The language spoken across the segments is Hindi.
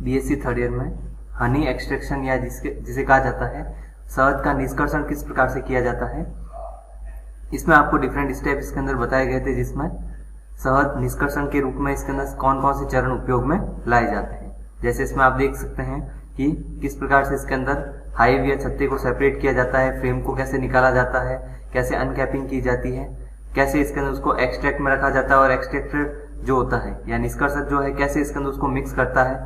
बीएससी थर्ड ईयर में हनी एक्सट्रैक्शन या जिसे कहा जाता है शहद का निष्कर्षण किस प्रकार से किया जाता है। इसमें आपको डिफरेंट स्टेप इसके अंदर बताए गए थे, जिसमें शहद निष्कर्षण के रूप में इसके अंदर कौन कौन से चरण उपयोग में लाए जाते हैं। जैसे इसमें आप देख सकते हैं कि किस प्रकार से इसके अंदर हाइव या छत्ते को सेपरेट किया जाता है, फ्रेम को कैसे निकाला जाता है, कैसे अनकैपिंग की जाती है, कैसे इसके अंदर उसको एक्सट्रैक्ट में रखा जाता है और एक्सट्रैक्टर जो होता है या निष्कर्षक जो है कैसे इसके अंदर उसको मिक्स करता है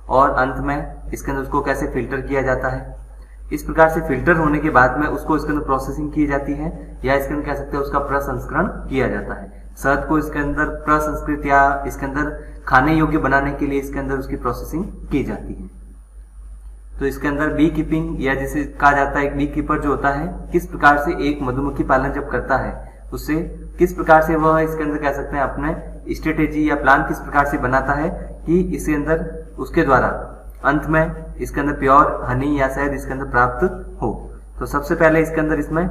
और अंत में इसके अंदर उसको कैसे फिल्टर किया जाता है। इस प्रकार से फिल्टर होने के बाद में उसको इसके अंदर प्रोसेसिंग की जाती है या इसके अंदर कह सकते हैं उसका प्रसंस्करण किया जाता है। शहद को इसके अंदर प्रसंस्कृत या इसके अंदर खाने योग्य बनाने के लिए इसके अंदर उसकी प्रोसेसिंग की जाती है। तो इसके अंदर बी कीपिंग या जिसे कहा जाता है एक बी कीपर जो होता है किस प्रकार से एक मधुमक्खी पालन जब करता है उससे किस प्रकार से वह इसके अंदर कह सकते हैं अपने स्ट्रेटेजी या प्लान किस प्रकार से बनाता है कि इसके अंदर उसके द्वारा अंत में इसके अंदर प्योर हनी या शहद इसके अंदर प्राप्त हो। तो सबसे पहले इसके अंदर इसमें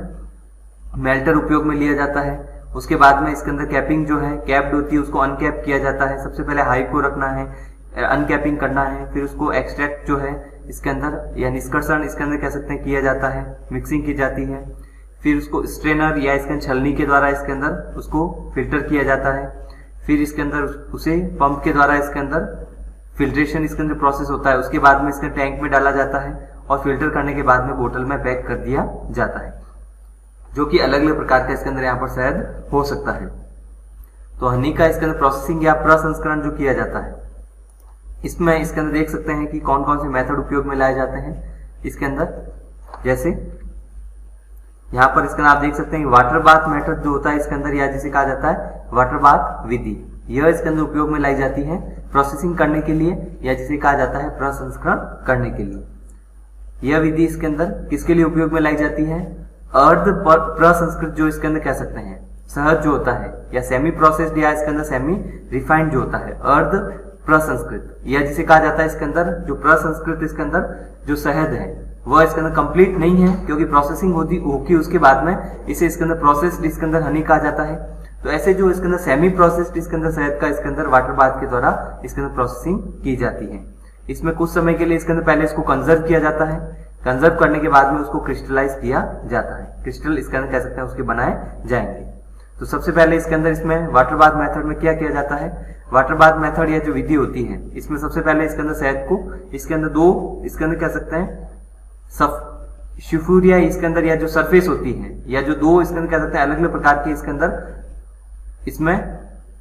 मेल्टर उपयोग में लिया जाता है। उसके बाद में इसके अंदर कैपिंग जो है कैप्ड होती है उसको अनकैप किया जाता है। सबसे पहले हाई को रखना है, अनकैपिंग करना है, फिर उसको एक्सट्रैक्ट जो है इसके अंदर या निष्कर्षण इसके अंदर कह सकते हैं किया जाता है, मिक्सिंग की जाती है, फिर उसको स्ट्रेनर या इसके छलनी के द्वारा इसके अंदर उसको फिल्टर किया जाता है, फिर इसके अंदर उसे पंप के द्वारा इसके अंदर फिल्ट्रेशन इसके अंदर प्रोसेस होता है। उसके बाद में इसके टैंक में डाला जाता है और फिल्टर करने के बाद में बोतल में पैक कर दिया जाता है, जो कि अलग अलग प्रकार का इसके अंदर यहाँ पर शहद हो सकता है। तो हनी का इसके अंदर प्रोसेसिंग या प्रसंस्करण जो किया जाता है इसमें इसके अंदर देख सकते हैं कि कौन कौन से मेथड उपयोग में लाए जाते हैं इसके अंदर। जैसे यहाँ पर इसके अंदर आप देख सकते हैं वाटर बाथ मेथड जो होता है इसके अंदर या जिसे कहा जाता है वाटर बाथ विधि, यह इसके अंदर उपयोग में लाई जाती है प्रोसेसिंग करने के लिए या जिसे कहा जाता है प्रसंस्करण करने के लिए। यह विधि इसके अंदर किसके लिए उपयोग में लाई जाती है, अर्ध प्रसंस्कृत जो इसके अंदर कह सकते हैं शहद जो होता है या सेमी प्रोसेस्ड या इसके अंदर सेमी रिफाइंड जो होता है अर्ध प्रसंस्कृत या जिसे कहा जाता है इसके अंदर जो प्रसंस्कृत इसके अंदर जो शहद है वह इसके अंदर कंप्लीट नहीं है क्योंकि प्रोसेसिंग होगी उसके बाद में इसे इसके अंदर प्रोसेस्ड इसके अंदर हनी कहा जाता है। तो ऐसे जो इसके अंदर सेमी प्रोसेस्ड इसके अंदर शहद का इसके अंदर वाटर बाथ के द्वारा इसके अंदर प्रोसेसिंग की जाती है। इसमें कुछ समय के लिए इसके अंदर पहले इसको कंजर्व किया जाता है, कंजर्व करने के बाद में उसको क्रिस्टलाइज किया जाता है, क्रिस्टल इसके अंदर कह सकते हैं उसके बनाए जाएंगे। तो सबसे पहले इसके अंदर इसमें वाटर बाथ मेथड में क्या किया जाता है, वाटर बाथ मेथड या जो विधि होती है इसमें सबसे पहले इसके अंदर शहद को इसके अंदर दो इसके अंदर कह सकते हैं शिफूरिया इसके अंदर या जो सरफेस होती है या जो दो इसके अंदर कह सकते हैं अलग अलग प्रकार के इसके अंदर इसमें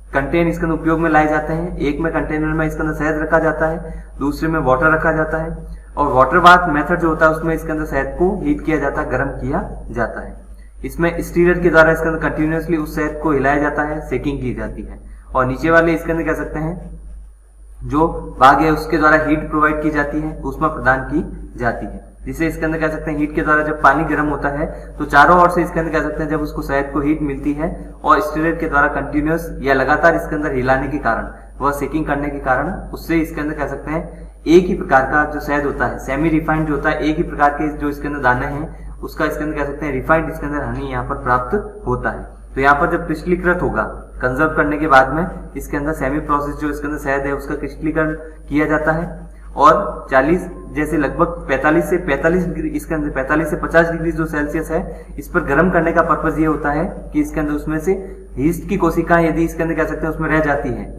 कंटेन इसके अंदर उपयोग में लाए जाते हैं। एक में कंटेनर में इसके अंदर शहद रखा जाता है, दूसरे में वाटर रखा जाता है और वाटर बाथ मेथड जो होता है उसमें इसके अंदर शहद को हीट किया जाता है, गर्म किया जाता है। इसमें स्टीरर के द्वारा इसके अंदर कंटिन्यूसली उस शहद को हिलाया जाता है, सेकिंग की जाती है और नीचे वाले इसके अंदर कह सकते हैं जो भाग है उसके द्वारा हीट प्रोवाइड की जाती है, ऊष्मा प्रदान की जाती है, जिसे इसके अंदर कह सकते हैं हीट के द्वारा जब पानी गर्म होता है तो चारों ओर से इसके अंदर कह सकते हैं जब उसको शहद को हीट मिलती है और स्टीरर के द्वारा कंटिन्यूस या लगातार इसके अंदर हिलाने के कारण वह सेकिंग करने के कारण उससे इसके अंदर कह सकते हैं एक ही प्रकार का जो शहद होता है सेमी रिफाइंड जो होता है एक ही प्रकार के जो इसके अंदर दाने हैं उसका इसके अंदर कह सकते हैं रिफाइंड इसके अंदर हनी यहाँ पर प्राप्त होता है। तो यहाँ पर जब क्रिस्टलीकृत होगा कंजर्व करने के बाद में इसके अंदर सेमी प्रोसेस जो इसके अंदर शहद है उसका क्रिस्टलीकरण किया जाता है और 40 जैसे लगभग 45 से 45 डिग्री इसके अंदर 45 से 50 डिग्री जो सेल्सियस है इस पर गर्म करने का पर्पज ये होता है कि इसके अंदर उसमें से यीस्ट की कोशिकाएं यदि इसके अंदर कह सकते हैं उसमें रह जाती है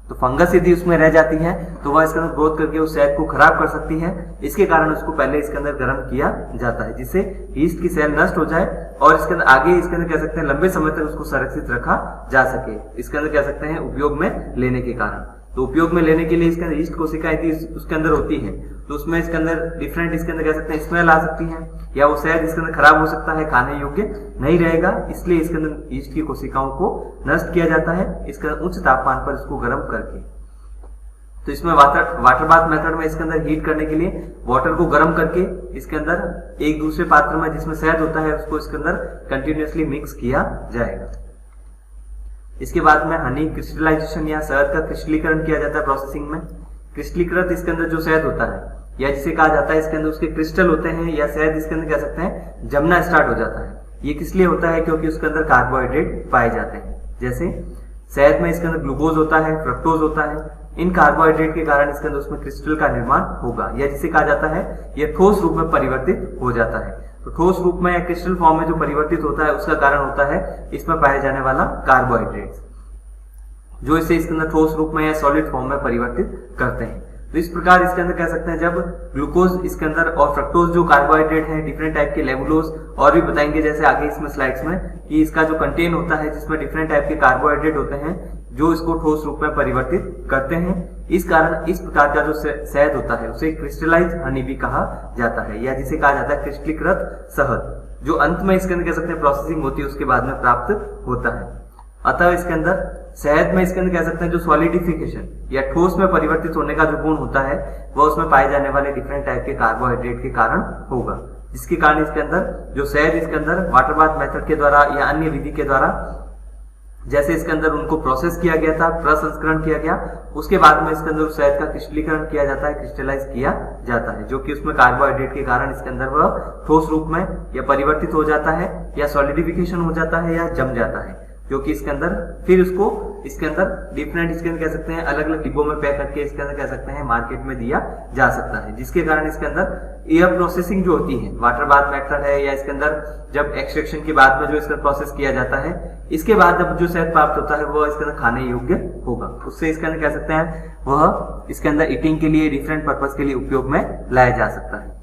तो फंगस यदि उसमें रह जाती है तो वह इसके अंदर ग्रोथ करके उस शहद को खराब कर सकती है। इसके कारण उसको पहले इसके अंदर गर्म किया जाता है जिससे यीस्ट की सेल नष्ट हो जाए और इसके अंदर आगे इसके अंदर कह सकते हैं लंबे समय तक उसको संरक्षित रखा जा सके, इसके अंदर कह सकते हैं उपयोग में लेने के कारण। तो उपयोग में लेने के लिए इसके अंदर यीस्ट कोशिका यदि उसके अंदर होती है तो उसमें इसके अंदर डिफरेंट इसके अंदर कह सकते हैं स्मेल आ सकती है या वो शहद इसके अंदर खराब हो सकता है, खाने योग्य नहीं रहेगा, इसलिए इसके अंदर यीस्ट की कोशिकाओं को नष्ट किया जाता है इसके उच्च तापमान पर इसको गर्म करके। तो इसमें वाटर बाथ मेथड में इसके अंदर हीट करने के लिए वाटर को गर्म करके इसके अंदर एक दूसरे पात्र में जिसमें शहद होता है उसको इसके अंदर कंटिन्यूसली मिक्स किया जाएगा। इसके बाद में हनी क्रिस्टलाइजेशन या शहद का क्रिस्टलीकरण किया जाता है प्रोसेसिंग में। क्रिस्टलीकृत इसके अंदर जो शहद होता है या जिसे कहा जाता है इसके अंदर उसके क्रिस्टल होते हैं या शहद इसके अंदर कह सकते हैं जमना स्टार्ट हो जाता है। ये किस लिए होता है, क्योंकि उसके अंदर कार्बोहाइड्रेट पाए जाते हैं। जैसे शहद में इसके अंदर ग्लूकोज होता है, फ्रक्टोज होता है इन कार्बोहाइड्रेट के कारण इसके अंदर उसमें क्रिस्टल का निर्माण होगा, या जिसे कहा जाता है यह ठोस रूप में परिवर्तित हो जाता है। तो ठोस रूप में या क्रिस्टल फॉर्म में जो परिवर्तित होता है उसका कारण होता है इसमें पाए जाने वाला कार्बोहाइड्रेट्स, जो इसे इसके अंदर ठोस रूप में या सॉलिड फॉर्म में परिवर्तित करते हैं। तो इस प्रकार इसके अंदर कह सकते हैं जब ग्लूकोज इसके अंदर और फ्रक्टोज जो कार्बोहाइड्रेट है, डिफरेंट टाइप के लेवुलोज और भी बताएंगे जैसे आगे इसमें स्लाइड्स में, कि इसका जो कंटेन होता है जिसमें डिफरेंट टाइप के कार्बोहाइड्रेट होते हैं जो इसको ठोस रूप में परिवर्तित करते हैं। इस कारण इस प्रकार का जो शहद होता है उसे क्रिस्टलाइज हनी भी कहा जाता है, या जिसे कहा जाता है क्रिस्टलीकृत शहद, जो अंत में इसके अंदर कह सकते हैं प्रोसेसिंग होती है उसके बाद में प्राप्त होता है। अतः इसके अंदर शहद में इसके अंदर कह सकते हैं जो सॉलिडिफिकेशन या ठोस में परिवर्तित होने का जो गुण होता है वह उसमें पाए जाने वाले डिफरेंट टाइप के कार्बोहाइड्रेट के कारण होगा, जिसके कारण इसके अंदर जो शहद इसके अंदर वाटर बाथ मेथड के द्वारा या अन्य विधि के द्वारा जैसे इसके अंदर उनको प्रोसेस किया गया था, प्रसंस्करण किया गया, उसके बाद में इसके अंदर शहद का क्रिस्टलीकरण किया जाता है, क्रिस्टलाइज किया जाता है, जो कि उसमें कार्बोहाइड्रेट के कारण इसके अंदर वह ठोस रूप में या परिवर्तित हो जाता है या सॉलिडिफिकेशन हो जाता है या जम जाता है, जो कि इसके अंदर फिर उसको इसके अंदर डिफरेंट इसके अंदर कह सकते हैं अलग अलग डिब्बों में पैक करके इसके अंदर कह सकते हैं मार्केट में दिया जा सकता है, जिसके कारण इसके अंदर यह प्रोसेसिंग जो होती है वाटर बाथ मेथड है या इसके अंदर जब एक्सट्रैक्शन के बाद में जो इसका प्रोसेस किया जाता है, इसके बाद जब जो शहद प्राप्त होता है वह इसके अंदर खाने योग्य होगा, उससे इसके अंदर कह सकते हैं वह इसके अंदर ईटिंग के लिए डिफरेंट पर्पज के लिए उपयोग में लाया जा सकता है।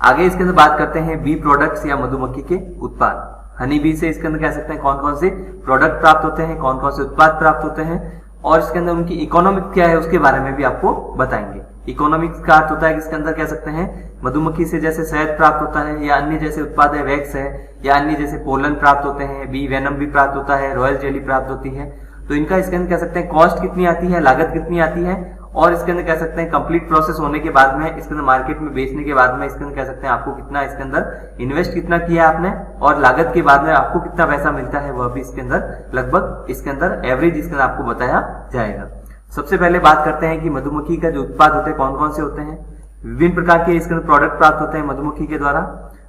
आगे इसके अंदर बात करते हैं बी प्रोडक्ट्स या मधुमक्खी के उत्पाद। हनी बी से इसके अंदर कह सकते हैं कौन कौन से प्रोडक्ट प्राप्त होते हैं, कौन कौन से उत्पाद प्राप्त होते हैं, और इसके अंदर उनकी इकोनॉमिक क्या है उसके बारे में भी आपको बताएंगे। इकोनॉमिक्स का अर्थ होता है कि इसके अंदर कह सकते हैं मधुमक्खी से जैसे शहद प्राप्त होता है या अन्य जैसे उत्पाद है वैक्स है या अन्य जैसे पोलन प्राप्त होते हैं, बी वेनम भी प्राप्त होता है, रॉयल जेली प्राप्त होती है, तो इनका इसके अंदर कह सकते हैं कॉस्ट कितनी आती है, लागत कितनी आती है, और इसके अंदर कह सकते हैं कंप्लीट प्रोसेस होने के बाद में इसके अंदर मार्केट में बेचने के बाद में इसके अंदर कह सकते हैं आपको कितना इसके अंदर इन्वेस्ट कितना किया आपने, और लागत के बाद में आपको कितना पैसा मिलता है वह भी इसके अंदर लगभग इसके अंदर एवरेज इसके अंदर आपको बताया जाएगा। सबसे पहले बात करते हैं कि मधुमक्खी का जो उत्पाद होते हैं कौन कौन से होते हैं। विभिन्न प्रकार के इसके अंदर प्रोडक्ट प्राप्त होते हैं मधुमक्खी के द्वारा।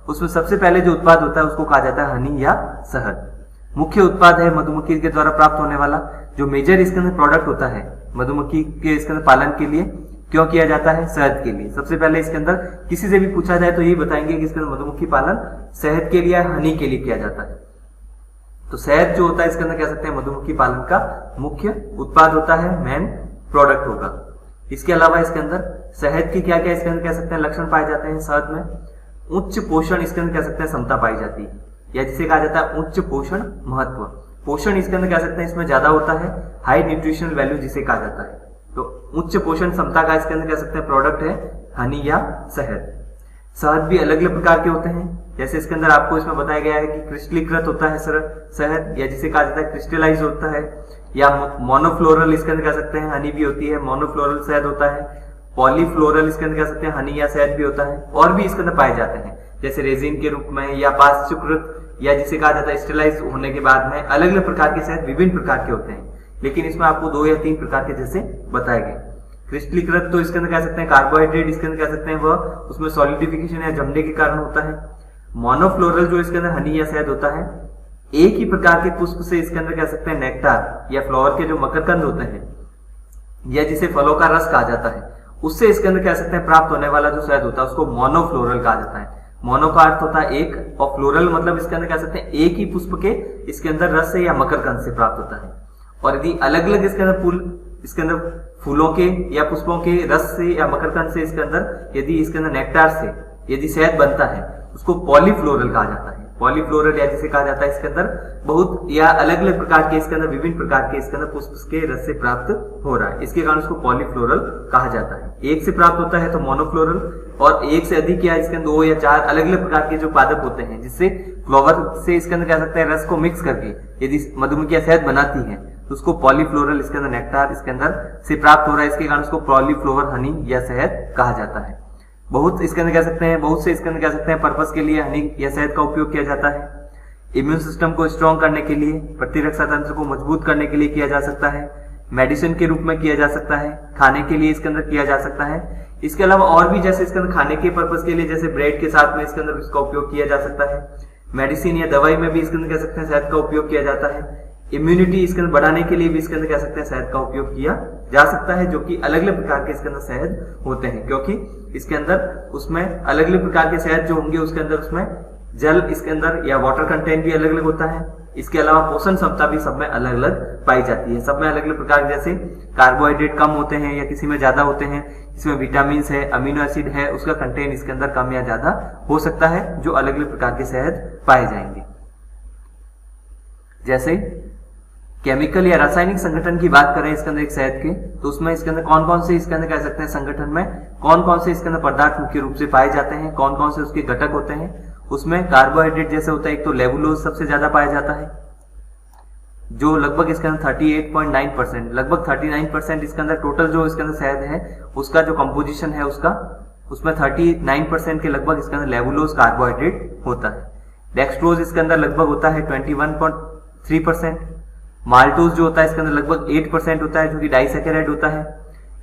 उसमें सबसे पहले जो उत्पाद होता है उसको कहा जाता है हनी या शहद। मुख्य उत्पाद है मधुमक्खी के द्वारा प्राप्त होने वाला। जो मेजर इसके अंदर प्रोडक्ट होता है मधुमक्खी के इसके अंदर पालन के लिए क्यों किया जाता है, शहद के लिए। सबसे पहले इसके अंदर किसी से भी पूछा जाए तो यही बताएंगे कि इसके अंदर मधुमक्खी पालन शहद के लिए हनी के लिए किया जाता है। तो शहद जो होता है इसके अंदर कह सकते हैं मधुमक्खी पालन का मुख्य उत्पाद होता है, मेन प्रोडक्ट होगा। इसके अलावा इसके अंदर शहद की क्या क्या इसके अंदर कह सकते हैं लक्षण पाए जाते हैं। शहद में उच्च पोषण इसके अंदर कह सकते हैं क्षमता पाई जाती है, या जिसे कहा जाता है उच्च पोषण महत्व। पोषण इसके अंदर कह सकते हैं इसमें ज्यादा होता है, हाई न्यूट्रिशनल वैल्यू जिसे कहा जाता है। तो उच्च पोषण क्षमता का इसके अंदर कह सकते हैं प्रोडक्ट है हनी या शहद। शहद भी अलग अलग प्रकार के होते हैं, जैसे इसके अंदर आपको इसमें बताया गया है कि क्रिस्टलीकृत होता है शहद, या जिसे कहा जाता है क्रिस्टलाइज होता है, या मोनोफ्लोरल इसके अंदर कह सकते हैं हनी भी होती है, मोनोफ्लोरल शहद होता है, पॉलीफ्लोरल इसके अंदर कह सकते हैं हनी या शहद भी होता है, और भी इसके अंदर पाए जाते हैं जैसे रेजिन के रूप में या पाश्चुकृत, या जिसे कहा जाता है स्टेलाइज होने के बाद में। अलग अलग प्रकार के शहद विभिन्न प्रकार के होते हैं, लेकिन इसमें आपको 2 या 3 प्रकार के जैसे बताए गए। क्रिस्टलीकृत तो इसके अंदर कह सकते हैं कार्बोहाइड्रेट इसके अंदर कह सकते हैं वह उसमें सॉलिडिफिकेशन या जमने के कारण होता है। मोनोफ्लोरल जो इसके अंदर हनी या शहद होता है, एक ही प्रकार के पुष्प से इसके अंदर कह सकते हैं नेक्टार या फ्लावर के जो मकरकंद होते हैं, या जिसे फलों का रस कहा जाता है, उससे इसके अंदर कह सकते हैं प्राप्त होने वाला जो शहद होता है उसको मोनोफ्लोरल कहा जाता है। मोनो का अर्थ होता है एक, और फ्लोरल मतलब इसके अंदर कह सकते हैं एक ही पुष्प के इसके अंदर रस से या मकरकंद से प्राप्त होता है। और यदि अलग अलग इसके अंदर फूलों के या पुष्पों के रस से या मकरकंद से इसके अंदर यदि इसके अंदर नेक्टार से यदि शहद बनता है उसको पॉलीफ्लोरल कहा जाता है। पॉलीफ्लोरल या जिसे कहा जाता है इसके अंदर बहुत या अलग अलग प्रकार के इसके अंदर विभिन्न प्रकार के इसके अंदर पुष्प के रस से प्राप्त हो रहा है, इसके कारण उसको पॉलीफ्लोरल कहा जाता है। एक से प्राप्त होता है तो मोनोफ्लोरल, और एक से अधिक या इसके अंदर 2 या 4 अलग अलग प्रकार के जो पादप होते हैं जिससे फ्लावर से इसके अंदर कह सकते हैं रस को मिक्स करके यदि मधुमक्खियां शहद बनाती है तो उसको पॉलीफ्लोरल इसके अंदर नेक्टार इसके अंदर से प्राप्त हो रहा है, इसके कारण उसको पॉलीफ्लोवर हनी या शहद कहा जाता है। बहुत इसके अंदर कह सकते हैं बहुत से इसके अंदर कह सकते हैं पर्पस के लिए हनी या शहद का उपयोग किया जाता है। इम्यून सिस्टम को स्ट्रॉन्ग करने के लिए, प्रतिरक्षा तंत्र को मजबूत करने के लिए किया जा सकता है, मेडिसिन के रूप में किया जा सकता है, खाने के लिए इसके अंदर किया जा सकता है। इसके अलावा और भी जैसे इसके अंदर खाने के पर्पस के लिए जैसे ब्रेड के साथ में इसके अंदर इसका उपयोग किया जा सकता है। मेडिसिन या दवाई में भी इसके अंदर कह सकते हैं शहद का उपयोग किया जाता है। इम्यूनिटी इसके अंदर बढ़ाने के लिए भी इसके अंदर कह सकते हैं शहद का उपयोग किया जा सकता है, जो कि अलग अलग प्रकार के इसके अंदर शहद होते हैं, क्योंकि इसके अंदर उसमें अलग अलग प्रकार के शहद जो होंगे उसके अंदर उसमें जल इसके अंदर या वाटर कंटेंट भी अलग अलग होता है। इसके अलावा पोषण क्षमता भी सब में अलग अलग पाई जाती है। सब में अलग अलग प्रकार, जैसे कार्बोहाइड्रेट कम होते हैं या किसी में ज्यादा होते हैं, इसमें विटामिन है, अमीनो एसिड है, उसका कंटेंट इसके अंदर कम या ज्यादा हो सकता है, जो अलग अलग प्रकार के शहद पाए जाएंगे। जैसे केमिकल या रासायनिक संगठन की बात करें इसके अंदर एक शहद के, तो उसमें इसके अंदर कौन कौन से इसके अंदर कह सकते हैं संगठन में कौन कौन से इसके अंदर पदार्थ मुख्य रूप से पाए जाते हैं, कौन कौन से उसके घटक होते हैं। उसमें कार्बोहाइड्रेट जैसे होता है, एक तो लेबुलोज सबसे ज्यादा पाया जाता है, जो लगभग इसके अंदर 38.9%, लगभग 39% इसके अंदर टोटल जो इसके अंदर शहद है उसका जो कंपोजिशन है उसका, उसमें 39% के लगभग इसके अंदर लेबुलोज कार्बोहाइड्रेट होता है। डेक्सट्रोज इसके अंदर लगभग होता है 21.3%। माल्टोज जो होता है इसके अंदर लगभग 8% होता है, जो कि डाइसैकेराइड होता है।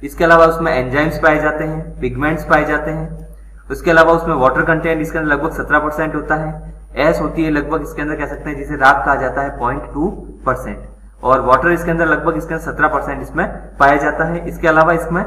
इसके अलावा उसमें एंजाइम्स पाए जाते हैं, पिगमेंट्स पाए जाते हैं। उसके अलावा उसमें वाटर कंटेंट इसके अंदर लगभग 17% होता है। एस होती है लगभग इसके अंदर कह सकते हैं जिसे राख कहा जाता है 0.2%, और वाटर इसके अंदर लगभग इसके अंदर 17% इसमें पाया जाता है। इसके अलावा इसमें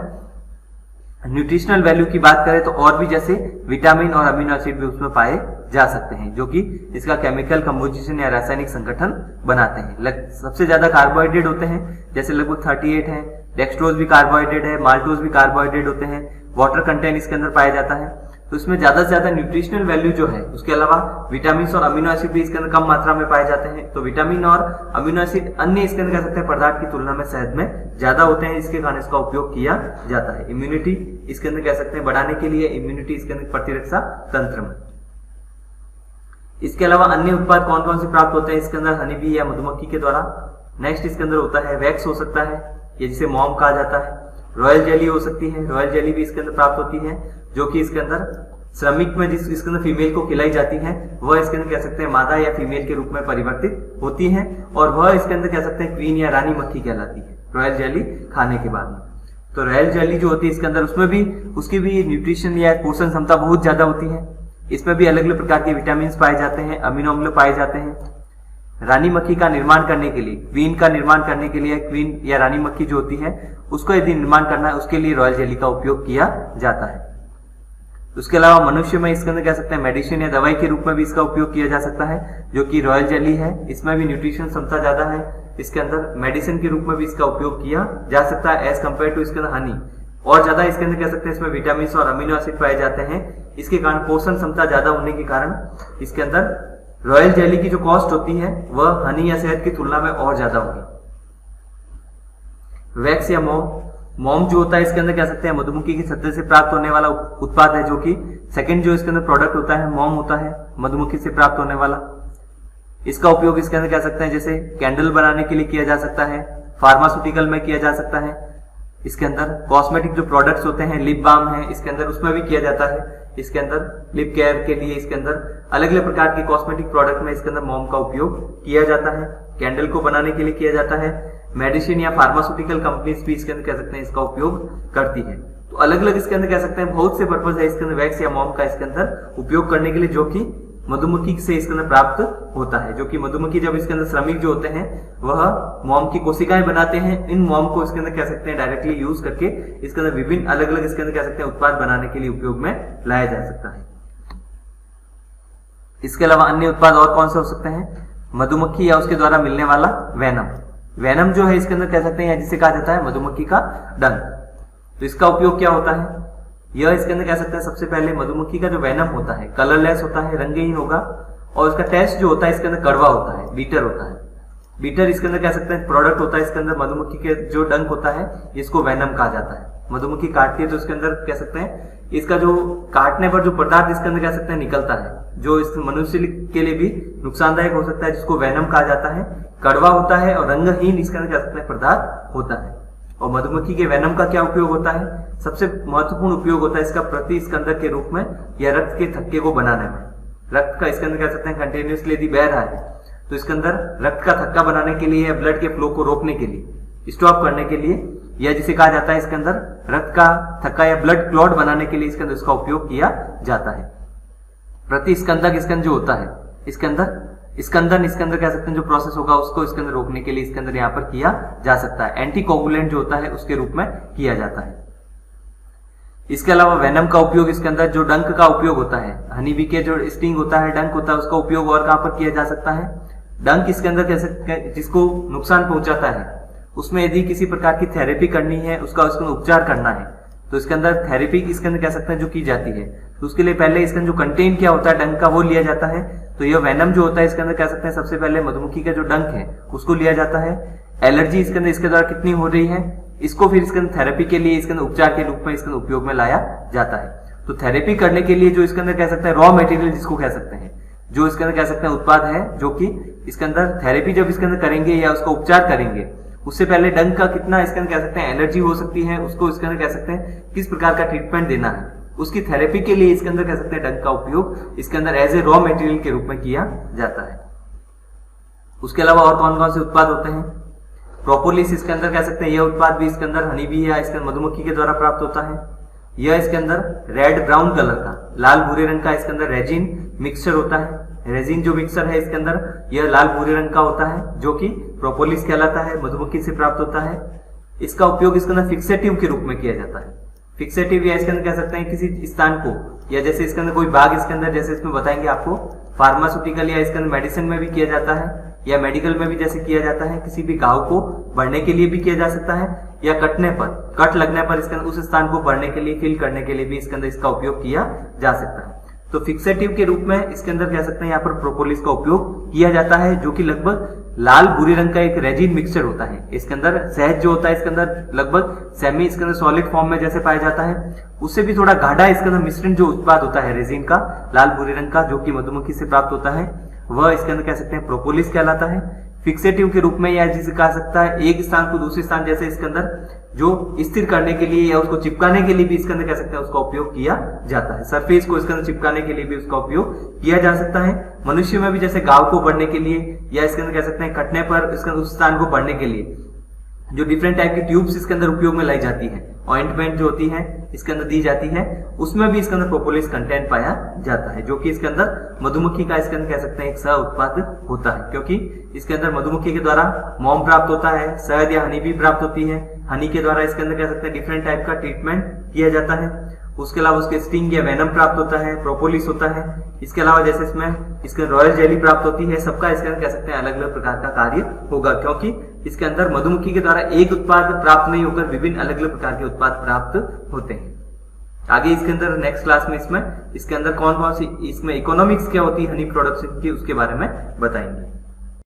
न्यूट्रिशनल वैल्यू की बात करें तो और भी जैसे विटामिन और अमीनो एसिड भी उसमें पाए जा सकते हैं, जो कि इसका केमिकल कंपोजिशन या रासायनिक संगठन बनाते हैं। सबसे ज्यादा कार्बोहाइड्रेट होते हैं, जैसे लगभग 38 है। डेक्सट्रोज भी कार्बोहाइड्रेट है, माल्टोज भी कार्बोहाइड्रेट होते हैं। वाटर कंटेंट इसके अंदर पाया जाता है, तो इसमें ज्यादा से ज्यादा न्यूट्रिशनल वैल्यू जो है, उसके अलावा विटामिन और अमीनो एसिड भी इसके अंदर कम मात्रा में पाए जाते हैं। तो विटामिन और अमीनो एसिड अन्य इसके अंदर कह सकते हैं पदार्थ की तुलना में शहद में ज्यादा होते हैं, इसके कारण इसका उपयोग किया जाता है। इम्यूनिटी इसके अंदर कह सकते हैं बढ़ाने के लिए, इम्यूनिटी इसके अंदर प्रतिरक्षा तंत्र में। इसके अलावा अन्य उत्पाद कौन कौन से प्राप्त होते हैं इसके अंदर, हनी बी या मधुमक्खी के द्वारा। नेक्स्ट इसके अंदर होता है वैक्स हो सकता है, ये जिसे मॉम कहा जाता है। रॉयल जेली हो सकती है, रॉयल जेली भी इसके अंदर प्राप्त होती है, जो कि इसके अंदर श्रमिक में जिस इसके अंदर फीमेल को खिलाई जाती है वह इसके अंदर कह सकते हैं मादा या फीमेल के रूप में परिवर्तित होती है, और वह इसके अंदर कह सकते हैं क्वीन या रानी मक्खी कहलाती है रॉयल जेली खाने के बाद में। तो रॉयल जेली जो होती है इसके अंदर उसमें भी उसकी भी न्यूट्रिशन या पोषण क्षमता बहुत ज्यादा होती है। इसमें भी अलग अलग प्रकार के विटामिन पाए जाते हैं, अमीनो अम्ल पाए जाते हैं। रानी मक्खी का निर्माण करने के लिए, क्वीन का निर्माण करने के लिए, क्वीन या रानी मक्खी जो होती है उसको यदि निर्माण करना है उसके लिए रॉयल जेली का उपयोग किया जाता है। उसके अलावा मनुष्य में इसके अंदर कह सकते हैं मेडिसिन या दवाई के रूप में भी इसका उपयोग किया जा सकता है, जो कि रॉयल जेली है। इसमें भी न्यूट्रिशन क्षमता ज्यादा है, इसके अंदर मेडिसिन के रूप में भी इसका उपयोग किया जा सकता है एज कम्पेयर टू इसके अंदर हनी। और ज्यादा इसके अंदर कह सकते हैं इसमें विटामिन और अमीनो एसिड पाए जाते हैं, इसके कारण पोषण क्षमता ज्यादा होने के कारण इसके अंदर रॉयल जेली की जो कॉस्ट होती है वह हनी या शहद की तुलना में और ज्यादा होगी। वैक्स या मोम जो होता है इसके अंदर कह सकते हैं मधुमक्खी की छत्ते से प्राप्त होने वाला उत्पाद है, जो कि सेकंड जो इसके अंदर प्रोडक्ट होता है मोम होता है, मधुमक्खी से प्राप्त होने वाला। इसका उपयोग इसके अंदर कह सकते हैं जैसे कैंडल बनाने के लिए किया जा सकता है, फार्मास्यूटिकल में किया जा सकता है। इसके अंदर कॉस्मेटिक जो प्रोडक्ट्स होते हैं, लिप बाम है इसके अंदर उसमें भी किया जाता है। इसके अंदर लिप केयर के लिए इसके अंदर अलग अलग प्रकार के कॉस्मेटिक प्रोडक्ट में इसके अंदर मोम का उपयोग किया जाता है। कैंडल को बनाने के लिए किया जाता है। मेडिसिन या फार्मास्यूटिकल कंपनीज भी इसके अंदर कह सकते हैं इसका उपयोग करती है। तो अलग अलग इसके अंदर कह सकते हैं बहुत से पर्पज है इसके अंदर वैक्स या मोम का इसके अंदर उपयोग करने के लिए, जो कि मधुमक्खी से इसके अंदर प्राप्त होता है। जो कि मधुमक्खी जब इसके अंदर श्रमिक जो होते हैं वह मोम की कोशिकाएं बनाते हैं, इन मोम को इसके अंदर कह सकते हैं डायरेक्टली यूज करके इसके अंदर विभिन्न अलग अलग इसके अंदर कह सकते हैं उत्पाद बनाने के लिए उपयोग में लाया जा सकता है। इसके अलावा अन्य उत्पाद और कौन से हो सकते हैं, मधुमक्खी या उसके द्वारा मिलने वाला वेनम। वेनम जो है इसके अंदर कह सकते हैं जिसे कहा जाता है मधुमक्खी का डंक। तो इसका उपयोग क्या होता है, यह इसके अंदर कह सकते हैं सबसे पहले मधुमक्खी का जो वेनम होता है कलरलेस होता है, रंगहीन होगा, और इसका टेस्ट जो होता है इसके अंदर कड़वा होता है, बीटर होता है। बीटर इसके अंदर कह सकते हैं प्रोडक्ट होता है इसके अंदर मधुमक्खी के जो डंक होता है इसको वेनम कहा जाता है। मधुमक्खी काटती है तो इसके अंदर कह सकते हैं इसका जो काटने पर जो पदार्थ इसके अंदर कह सकते हैं निकलता है, जो इस मनुष्य के लिए भी नुकसानदायक हो सकता है, जिसको वेनम कहा जाता है। कड़वा होता है और रंगहीन इसके अंदर कह सकते हैं पदार्थ होता है। और मधुमक्खी के वेनम का क्या उपयोग होता है, सबसे महत्वपूर्ण उपयोग होता है इसका प्रतिस्कंदक के रूप में या रक्त के थक्के को बनाने में। रक्त का इसके अंदर कह सकते हैं कंटिन्यूसली यदि बह रहा है तो इसके अंदर रक्त का थक्का बनाने के लिए या ब्लड के फ्लो को रोकने के लिए, स्टॉप करने के लिए, या जिसे कहा जाता है इसके अंदर रक्त का थक्का या ब्लड क्लॉट बनाने के लिए इसके अंदर इसका उपयोग किया जाता है। प्रतिस्कंदक इसके अंदर जो होता है इसके अंदर इसके अंदर कह सकते हैं जो प्रोसेस होगा उसको इसके अंदर रोकने के लिए इसके अंदर यहाँ पर किया जा सकता है। एंटीकोगुलेंट जो होता है उसके रूप में किया जाता है। इसके अलावा वेनम का उपयोग इसके अंदर जो डंक का उपयोग होता है, हनी बी के जो स्टिंग होता है, डंक होता है, उसका उपयोग और कहां पर किया जा सकता है? डंक इसके अंदर कैसे जिसको नुकसान पहुंचाता है उसमें यदि किसी प्रकार की थेरेपी करनी है, उसका उपचार करना है, तो इसके अंदर थेरेपी इसके अंदर कह सकते हैं जो की जाती है, तो उसके लिए पहले इसके अंदर जो कंटेंट क्या होता है डंक का वो लिया जाता है। तो यह वेनम जो होता है इसके अंदर कह सकते हैं सबसे पहले मधुमक्खी का जो डंक है उसको लिया जाता है। एलर्जी इसके अंदर इसके द्वारा कितनी हो रही है, इसको फिर इसके अंदर थेरेपी के लिए इसके अंदर उपचार के रूप में इसके अंदर उपयोग में लाया जाता है। तो थेरेपी करने के लिए जो इसके अंदर कह सकते हैं रॉ मटेरियल जिसको कह सकते हैं, जो इसके अंदर कह सकते हैं उत्पाद है, जो कि इसके अंदर थेरेपी जब इसके अंदर करेंगे या उसका उपचार करेंगे उससे पहले डंक का कितना इसके अंदर कह सकते हैं एलर्जी हो सकती है, उसको इसके अंदर कह सकते हैं किस प्रकार का ट्रीटमेंट देना है, उसकी थेरेपी के लिए इसके अंदर कह सकते हैं डंक का उपयोग इसके अंदर एज ए रॉ मटेरियल के रूप में किया जाता है। उसके अलावा और कौन कौन से उत्पाद होते हैं? प्रोपोलिस इसके अंदर कह सकते हैं यह उत्पाद भी इसके अंदर हनी बी या इसके मधुमक्खी के द्वारा प्राप्त होता है। यह इसके अंदर रेड ब्राउन कलर का लाल भूरे रंग का इसके अंदर रेजिन मिक्सचर होता है। रेजिन जो मिक्सचर है इसके अंदर यह लाल भूरे रंग का होता है जो कि प्रोपोलिस कहलाता है, मधुमक्खी से प्राप्त होता है। इसका उपयोग इसके अंदर फिक्सेटिव के रूप में किया जाता है। फिक्सेटिव या इसके अंदर कह सकते हैं किसी स्थान को, या जैसे इसके अंदर कोई बाग इसके अंदर जैसे इसमें बताएंगे आपको फार्मास्यूटिकल या इसके अंदर मेडिसिन में भी किया जाता है, या मेडिकल में भी जैसे किया जाता है, किसी भी घाव को बढ़ने के लिए भी किया जा सकता है, या कटने पर कट लगने पर इसके अंदर उस स्थान को बढ़ने के लिए फिल करने के लिए भी इसके अंदर इसका उपयोग किया जा सकता है। तो फिक्सेटिव के रूप में इसके अंदर कह सकते हैं यहाँ पर प्रोपोलिस का उपयोग किया जाता है, जो कि लगभग लाल भूरे रंग का एक रेजिन मिक्सचर होता है। इसके अंदर शहद जो होता है इसके अंदर लगभग सेमी इसके अंदर सॉलिड फॉर्म में जैसे पाया जाता है, उससे भी थोड़ा गाढ़ा इसके अंदर मिश्रण जो उत्पाद होता है रेजिन का लाल भूरे रंग का जो कि मधुमक्खी से प्राप्त होता है, वह इसके अंदर कह सकते हैं प्रोपोलिस कहलाता है। फिक्सेटिव के रूप में या जिसे कह सकता है एक स्थान को दूसरे स्थान जैसे इसके अंदर जो स्थिर करने के लिए या उसको चिपकाने के लिए भी इसके अंदर कह सकते हैं उसका उपयोग किया जाता है। सरफेस को इसके अंदर चिपकाने के लिए भी उसका उपयोग किया जा सकता है। मनुष्य में भी जैसे घाव को बढ़ने के लिए या इसके अंदर कह सकते हैं कटने पर इसके उस स्थान को बढ़ने के लिए जो डिफरेंट टाइप की ट्यूब्स इसके अंदर उपयोग में लाई जाती है, ऑइंटमेंट जो होती है इसके अंदर दी जाती है, उसमें भी इसके अंदर प्रोपोलिस कंटेंट पाया जाता है, जो कि इसके अंदर मधुमक्खी का इसके अंदर कह सकते हैं एक सह उत्पाद होता है, क्योंकि इसके अंदर मधुमक्खी के द्वारा मोम प्राप्त होता है, शहद या हनी भी प्राप्त होती है। हनी के द्वारा इसके अंदर कह सकते हैं डिफरेंट टाइप का ट्रीटमेंट किया जाता है। उसके अलावा उसके स्टिंग या वेनम प्राप्त होता है, प्रोपोलिस होता है। इसके अलावा जैसे इसमें इसके रॉयल जेली प्राप्त होती है, सबका इसके अंदर कह सकते हैं अलग अलग प्रकार का कार्य होगा, क्योंकि इसके अंदर मधुमक्खी के द्वारा एक उत्पाद प्राप्त नहीं होकर विभिन्न अलग अलग प्रकार के उत्पाद प्राप्त होते हैं। आगे इसके अंदर नेक्स्ट क्लास में इसके अंदर कौन कौन सी इसमें इकोनॉमिक्स क्या होती है हनी प्रोडक्शन की, उसके बारे में बताएंगे।